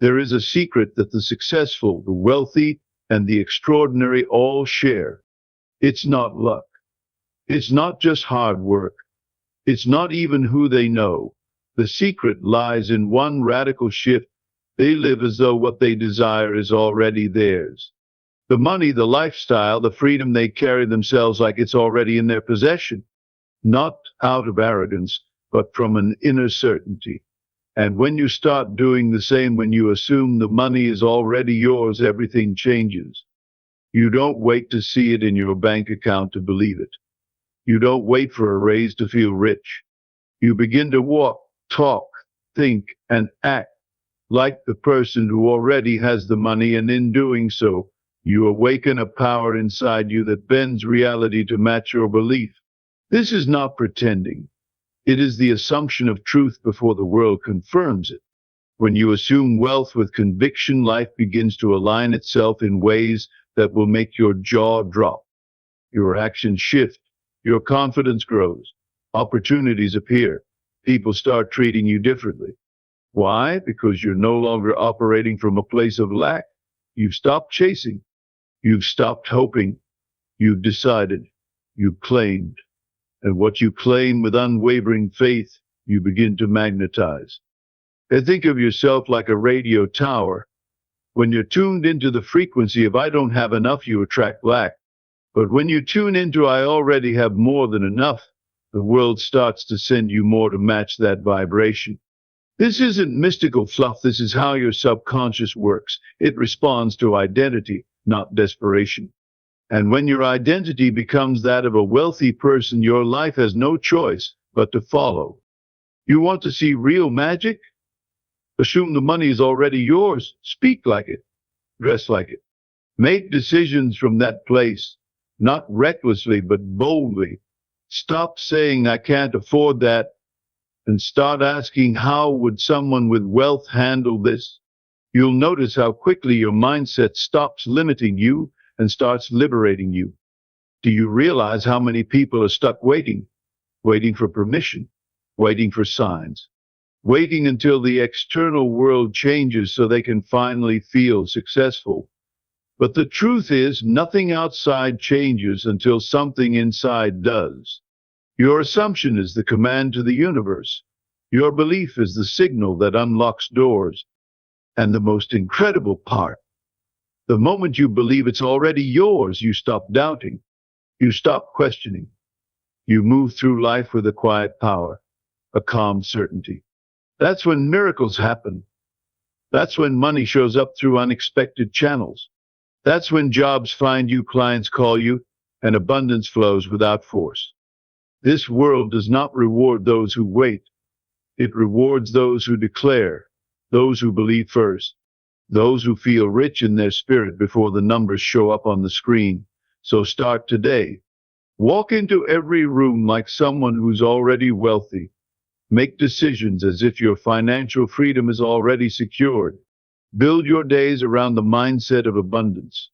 There is a secret that the successful, the wealthy, and the extraordinary all share. It's not luck. It's not just hard work. It's not even who they know. The secret lies in one radical shift. They live as though what they desire is already theirs. The money, the lifestyle, the freedom, they carry themselves like it's already in their possession, not out of arrogance, but from an inner certainty. And when you start doing the same, when you assume the money is already yours, everything changes. You don't wait to see it in your bank account to believe it. You don't wait for a raise to feel rich. You begin to walk, talk, think, and act like the person who already has the money, and in doing so, you awaken a power inside you that bends reality to match your belief. This is not pretending. It is the assumption of truth before the world confirms it. When you assume wealth with conviction, life begins to align itself in ways that will make your jaw drop. Your actions shift. Your confidence grows. Opportunities appear. People start treating you differently. Why? Because you're no longer operating from a place of lack. You've stopped chasing. You've stopped hoping. You've decided. You've claimed. And what you claim with unwavering faith, you begin to magnetize. And think of yourself like a radio tower. When you're tuned into the frequency of I don't have enough, you attract lack. But when you tune into I already have more than enough, the world starts to send you more to match that vibration. This isn't mystical fluff. This is how your subconscious works. It responds to identity, not desperation. And when your identity becomes that of a wealthy person, your life has no choice but to follow. You want to see real magic? Assume the money is already yours. Speak like it. Dress like it. Make decisions from that place, not recklessly, but boldly. Stop saying, I can't afford that, and start asking, how would someone with wealth handle this? You'll notice how quickly your mindset stops limiting you and starts liberating you. Do you realize how many people are stuck waiting for permission, waiting for signs, waiting until the external world changes so they can finally feel successful? But the truth is, nothing outside changes until something inside does. Your assumption is the command to the universe. Your belief is the signal that unlocks doors. And the most incredible part, the moment you believe it's already yours, you stop doubting. You stop questioning. You move through life with a quiet power, a calm certainty. That's when miracles happen. That's when money shows up through unexpected channels. That's when jobs find you, clients call you, and abundance flows without force. This world does not reward those who wait. It rewards those who declare, those who believe first, those who feel rich in their spirit before the numbers show up on the screen. So start today. Walk into every room like someone who's already wealthy. Make decisions as if your financial freedom is already secured. Build your days around the mindset of abundance.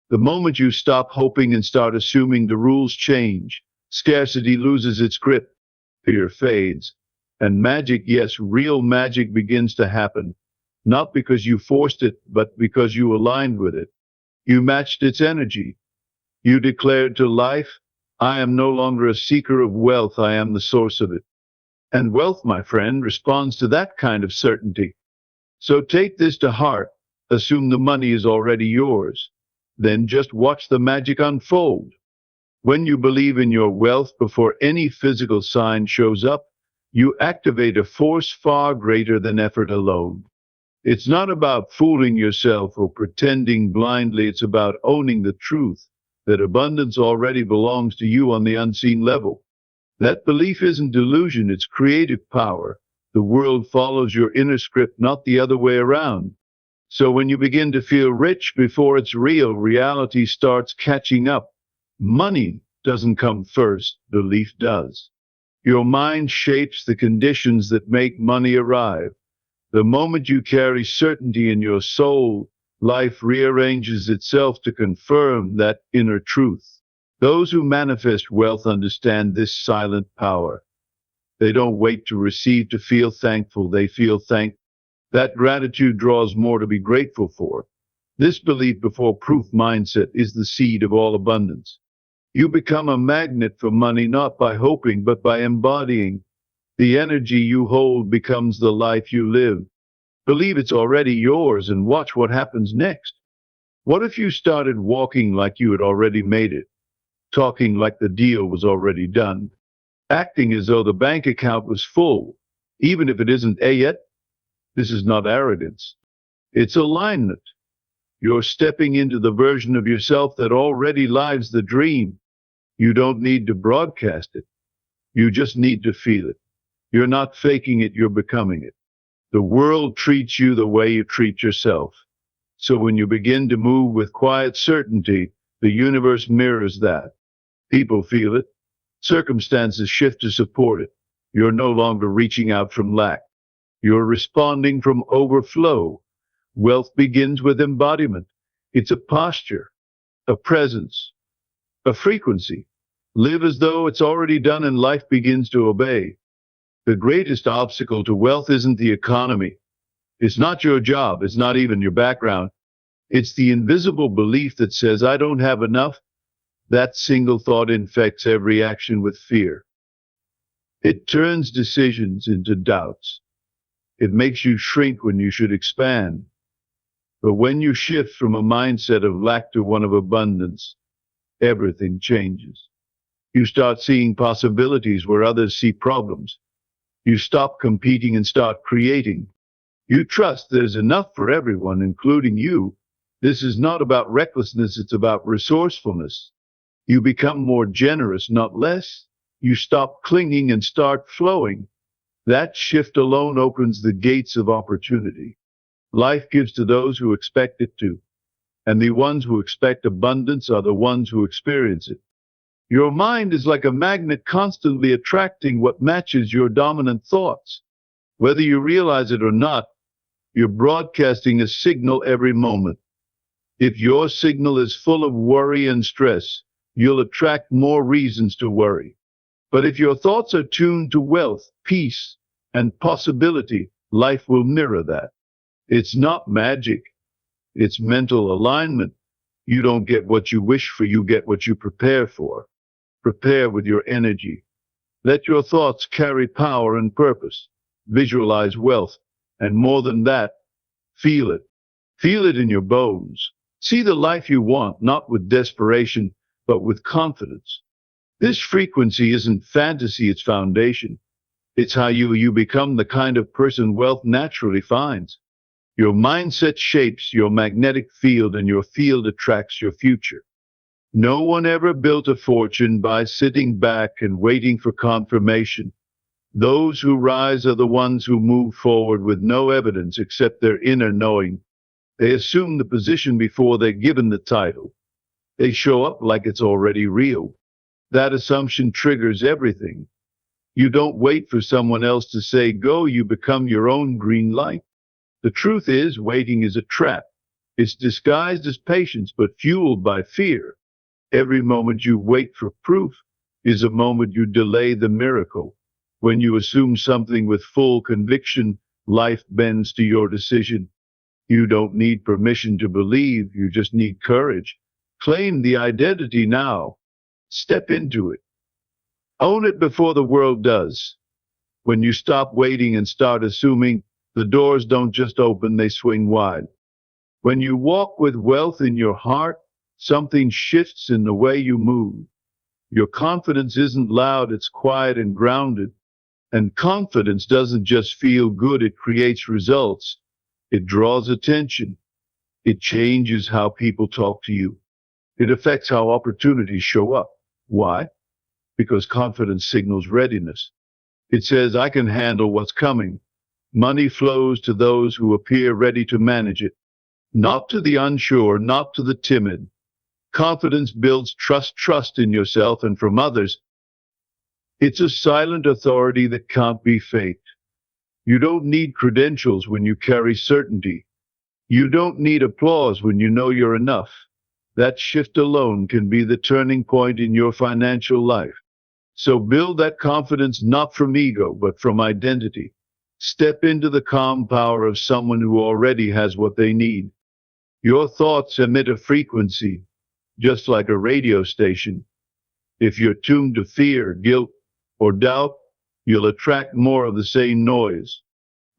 The moment you stop hoping and start assuming, the rules change. Scarcity loses its grip. Fear fades. And magic, yes, real magic begins to happen. Not because you forced it, but because you aligned with it. You matched its energy. You declared to life, I am no longer a seeker of wealth, I am the source of it. And wealth, my friend, responds to that kind of certainty. So take this to heart. Assume the money is already yours. Then just watch the magic unfold. When you believe in your wealth before any physical sign shows up, you activate a force far greater than effort alone. It's not about fooling yourself or pretending blindly. It's about owning the truth that abundance already belongs to you on the unseen level. That belief isn't delusion, it's creative power. The world follows your inner script, not the other way around. So when you begin to feel rich before it's real, reality starts catching up. Money doesn't come first, belief does. Your mind shapes the conditions that make money arrive. The moment you carry certainty in your soul, life rearranges itself to confirm that inner truth. Those who manifest wealth understand this silent power. They don't wait to receive to feel thankful. They feel thankful That gratitude draws more to be grateful for. This belief before proof mindset is the seed of all abundance. You become a magnet for money not by hoping but by embodying. The energy you hold becomes the life you live. Believe it's already yours and watch what happens next. What if you started walking like you had already made it, talking like the deal was already done, acting as though the bank account was full, even if it isn't yet? This is not arrogance. It's alignment. You're stepping into the version of yourself that already lives the dream. You don't need to broadcast it. You just need to feel it. You're not faking it, you're becoming it. The world treats you the way you treat yourself. So when you begin to move with quiet certainty, the universe mirrors that. People feel it. Circumstances shift to support it. You're no longer reaching out from lack. You're responding from overflow. Wealth begins with embodiment. It's a posture, a presence, a frequency. Live as though it's already done and life begins to obey. The greatest obstacle to wealth isn't the economy. It's not your job. It's not even your background. It's the invisible belief that says, I don't have enough. That single thought infects every action with fear. It turns decisions into doubts. It makes you shrink when you should expand. But when you shift from a mindset of lack to one of abundance, everything changes. You start seeing possibilities where others see problems. You stop competing and start creating. You trust there's enough for everyone, including you. This is not about recklessness, it's about resourcefulness. You become more generous, not less. You stop clinging and start flowing. That shift alone opens the gates of opportunity. Life gives to those who expect it to, and the ones who expect abundance are the ones who experience it. Your mind is like a magnet constantly attracting what matches your dominant thoughts. Whether you realize it or not, you're broadcasting a signal every moment. If your signal is full of worry and stress, you'll attract more reasons to worry. But if your thoughts are tuned to wealth, peace, and possibility, life will mirror that. It's not magic. It's mental alignment. You don't get what you wish for, you get what you prepare for. Prepare with your energy. Let your thoughts carry power and purpose. Visualize wealth. And more than that, feel it. Feel it in your bones. See the life you want, not with desperation, but with confidence. This frequency isn't fantasy, it's foundation. It's how you become the kind of person wealth naturally finds. Your mindset shapes your magnetic field, and your field attracts your future. No one ever built a fortune by sitting back and waiting for confirmation. Those who rise are the ones who move forward with no evidence except their inner knowing. They assume the position before they're given the title. They show up like it's already real. That assumption triggers everything. You don't wait for someone else to say go, you become your own green light. The truth is, waiting is a trap. It's disguised as patience, but fueled by fear. Every moment you wait for proof is a moment you delay the miracle. When you assume something with full conviction, life bends to your decision. You don't need permission to believe, you just need courage. Claim the identity now. Step into it. Own it before the world does. When you stop waiting and start assuming, the doors don't just open, they swing wide. When you walk with wealth in your heart, something shifts in the way you move. Your confidence isn't loud, it's quiet and grounded. And confidence doesn't just feel good, it creates results. It draws attention. It changes how people talk to you. It affects how opportunities show up. Why? Because confidence signals readiness. It says, I can handle what's coming. Money flows to those who appear ready to manage it. Not to the unsure, not to the timid. Confidence builds trust in yourself and from others. It's a silent authority that can't be faked. You don't need credentials when you carry certainty. You don't need applause when you know you're enough. That shift alone can be the turning point in your financial life. So build that confidence not from ego, but from identity. Step into the calm power of someone who already has what they need. Your thoughts emit a frequency, just like a radio station. If you're tuned to fear, guilt, or doubt, you'll attract more of the same noise.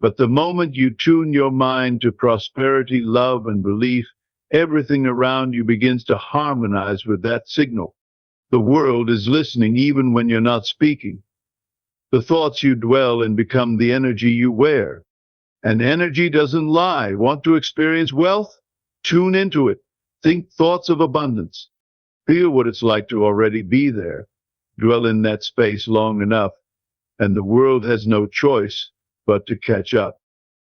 But the moment you tune your mind to prosperity, love, and belief, everything around you begins to harmonize with that signal. The world is listening even when you're not speaking. The thoughts you dwell in become the energy you wear. And energy doesn't lie. Want to experience wealth? Tune into it. Think thoughts of abundance. Feel what it's like to already be there. Dwell in that space long enough, and the world has no choice but to catch up.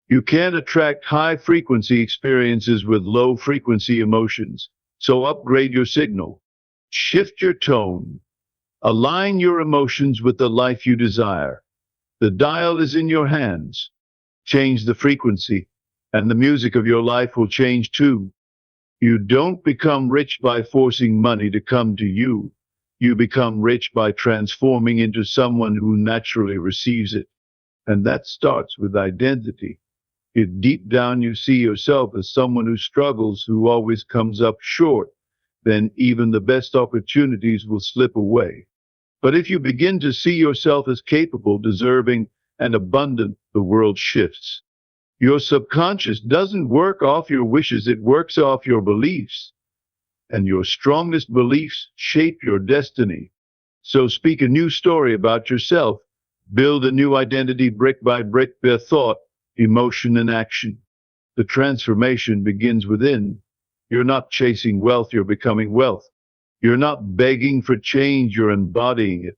You can't attract high frequency experiences with low frequency emotions. So upgrade your signal. Shift your tone. Align your emotions with the life you desire. The dial is in your hands. Change the frequency, and the music of your life will change too. You don't become rich by forcing money to come to you. You become rich by transforming into someone who naturally receives it. And that starts with identity. If deep down you see yourself as someone who struggles, who always comes up short, then even the best opportunities will slip away. But if you begin to see yourself as capable, deserving, and abundant, the world shifts. Your subconscious doesn't work off your wishes, it works off your beliefs. And your strongest beliefs shape your destiny. So speak a new story about yourself. Build a new identity brick by brick via thought, emotion, and action. The transformation begins within. You're not chasing wealth, you're becoming wealth. You're not begging for change, you're embodying it.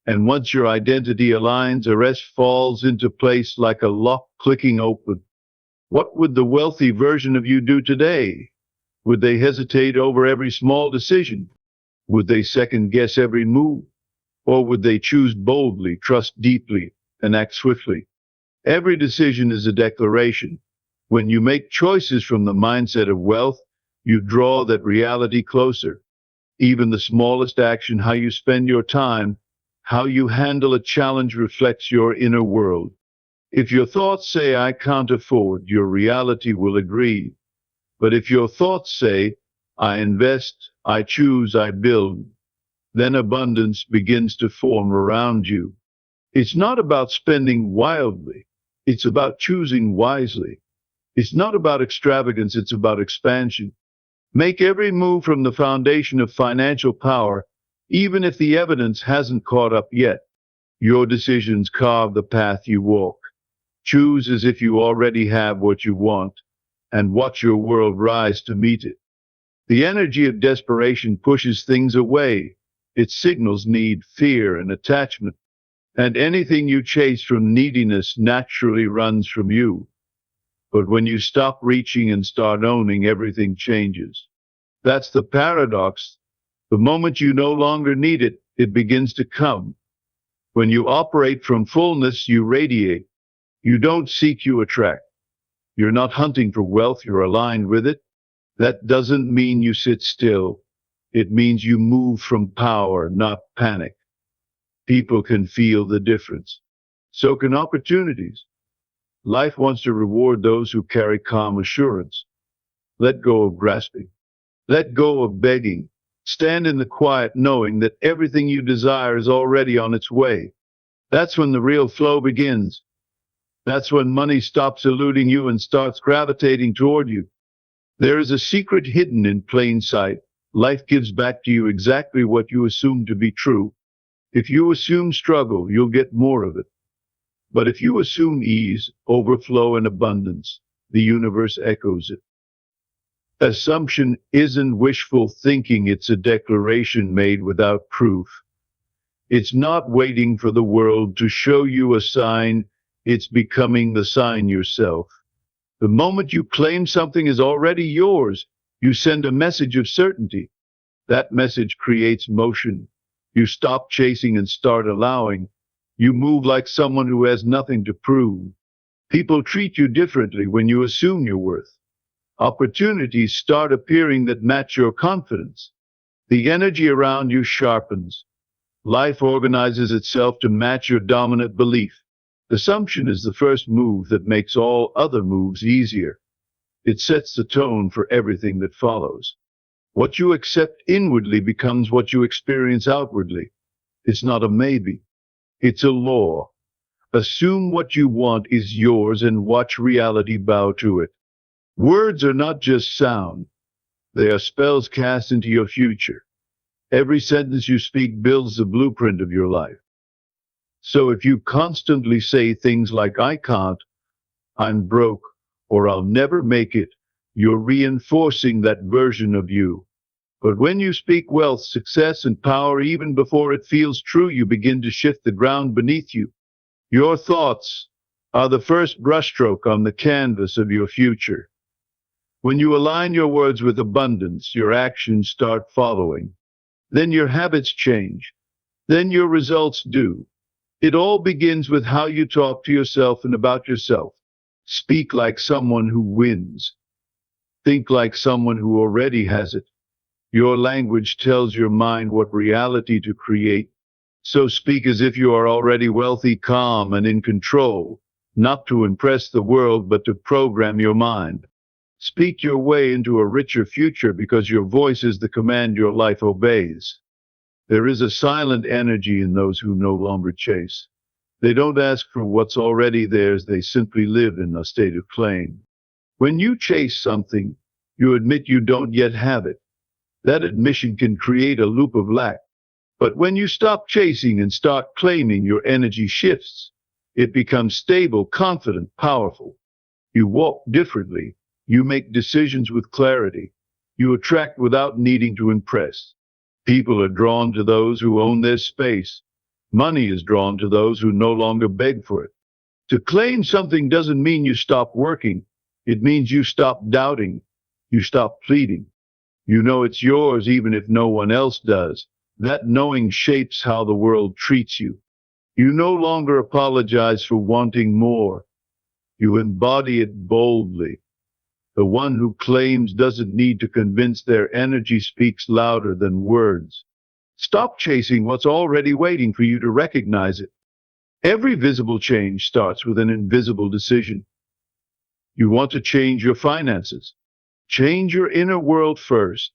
And once your identity aligns, the rest falls into place like a lock clicking open. What would the wealthy version of you do today? Would they hesitate over every small decision? Would they second guess every move? Or would they choose boldly, trust deeply, and act swiftly? Every decision is a declaration. When you make choices from the mindset of wealth, you draw that reality closer. Even the smallest action, how you spend your time, how you handle a challenge, reflects your inner world. If your thoughts say, I can't afford, your reality will agree. But if your thoughts say, I invest, I choose, I build, then abundance begins to form around you. It's not about spending wildly. It's about choosing wisely. It's not about extravagance. It's about expansion. Make every move from the foundation of financial power, even if the evidence hasn't caught up yet. Your decisions carve the path you walk. Choose as if you already have what you want, and watch your world rise to meet it. The energy of desperation pushes things away. It signals need, fear, and attachment. And anything you chase from neediness naturally runs from you. But when you stop reaching and start owning, everything changes. That's the paradox. The moment you no longer need it, it begins to come. When you operate from fullness, you radiate. You don't seek, you attract. You're not hunting for wealth, you're aligned with it. That doesn't mean you sit still. It means you move from power, not panic. People can feel the difference. So can opportunities. Life wants to reward those who carry calm assurance. Let go of grasping. Let go of begging. Stand in the quiet knowing that everything you desire is already on its way. That's when the real flow begins. That's when money stops eluding you and starts gravitating toward you. There is a secret hidden in plain sight. Life gives back to you exactly what you assume to be true. If you assume struggle, you'll get more of it. But if you assume ease, overflow, and abundance, the universe echoes it. Assumption isn't wishful thinking, it's a declaration made without proof. It's not waiting for the world to show you a sign, it's becoming the sign yourself. The moment you claim something is already yours, you send a message of certainty. That message creates motion. You stop chasing and start allowing. You move like someone who has nothing to prove. People treat you differently when you assume your worth. Opportunities start appearing that match your confidence. The energy around you sharpens. Life organizes itself to match your dominant belief. Assumption is the first move that makes all other moves easier. It sets the tone for everything that follows. What you accept inwardly becomes what you experience outwardly. It's not a maybe. It's a law. Assume what you want is yours and watch reality bow to it. Words are not just sound. They are spells cast into your future. Every sentence you speak builds the blueprint of your life. So if you constantly say things like, I can't, I'm broke, or I'll never make it, you're reinforcing that version of you. But when you speak wealth, success, and power, even before it feels true, you begin to shift the ground beneath you. Your thoughts are the first brushstroke on the canvas of your future. When you align your words with abundance, your actions start following. Then your habits change. Then your results do. It all begins with how you talk to yourself and about yourself. Speak like someone who wins. Think like someone who already has it. Your language tells your mind what reality to create. So speak as if you are already wealthy, calm, and in control, not to impress the world, but to program your mind. Speak your way into a richer future because your voice is the command your life obeys. There is a silent energy in those who no longer chase. They don't ask for what's already theirs, they simply live in a state of claim. When you chase something, you admit you don't yet have it. That admission can create a loop of lack. But when you stop chasing and start claiming, your energy shifts. It becomes stable, confident, powerful. You walk differently. You make decisions with clarity. You attract without needing to impress. People are drawn to those who own their space. Money is drawn to those who no longer beg for it. To claim something doesn't mean you stop working. It means you stop doubting. You stop pleading. You know it's yours even if no one else does. That knowing shapes how the world treats you. You no longer apologize for wanting more. You embody it boldly. The one who claims doesn't need to convince. Their energy speaks louder than words. Stop chasing what's already waiting for you to recognize it. Every visible change starts with an invisible decision. You want to change your finances. Change your inner world first.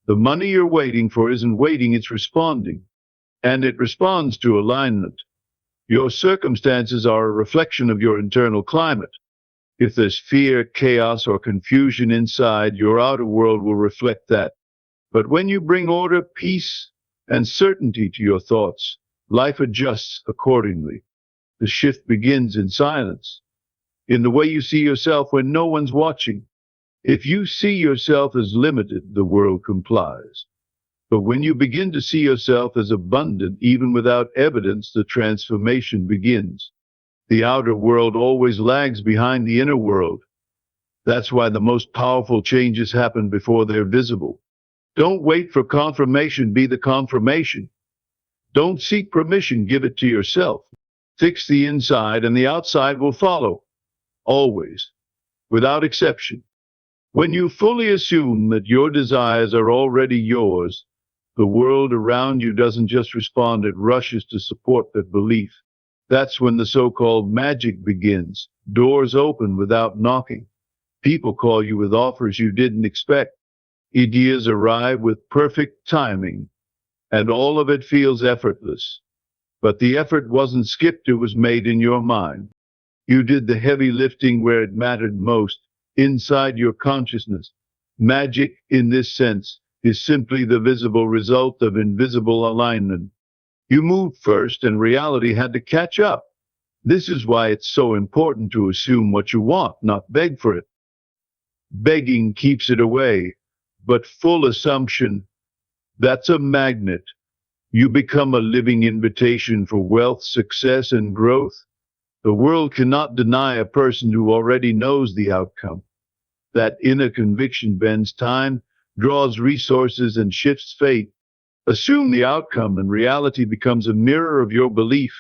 The money you're waiting for isn't waiting, it's responding. And it responds to alignment. Your circumstances are a reflection of your internal climate. If there's fear, chaos, or confusion inside, your outer world will reflect that. But when you bring order, peace, and certainty to your thoughts, life adjusts accordingly. The shift begins in silence, in the way you see yourself when no one's watching. If you see yourself as limited, the world complies. But when you begin to see yourself as abundant, even without evidence, the transformation begins. The outer world always lags behind the inner world. That's why the most powerful changes happen before they're visible. Don't wait for confirmation, be the confirmation. Don't seek permission, give it to yourself. Fix the inside and the outside will follow. Always. Without exception. When you fully assume that your desires are already yours, the world around you doesn't just respond, it rushes to support that belief. That's when the so-called magic begins. Doors open without knocking. People call you with offers you didn't expect. Ideas arrive with perfect timing, and all of it feels effortless. But the effort wasn't skipped, it was made in your mind. You did the heavy lifting where it mattered most, inside your consciousness. Magic, in this sense, is simply the visible result of invisible alignment. You moved first, and reality had to catch up. This is why it's so important to assume what you want, not beg for it. Begging keeps it away, but full assumption, that's a magnet. You become a living invitation for wealth, success, and growth. The world cannot deny a person who already knows the outcome. That inner conviction bends time, draws resources, and shifts fate. Assume the outcome, and reality becomes a mirror of your belief.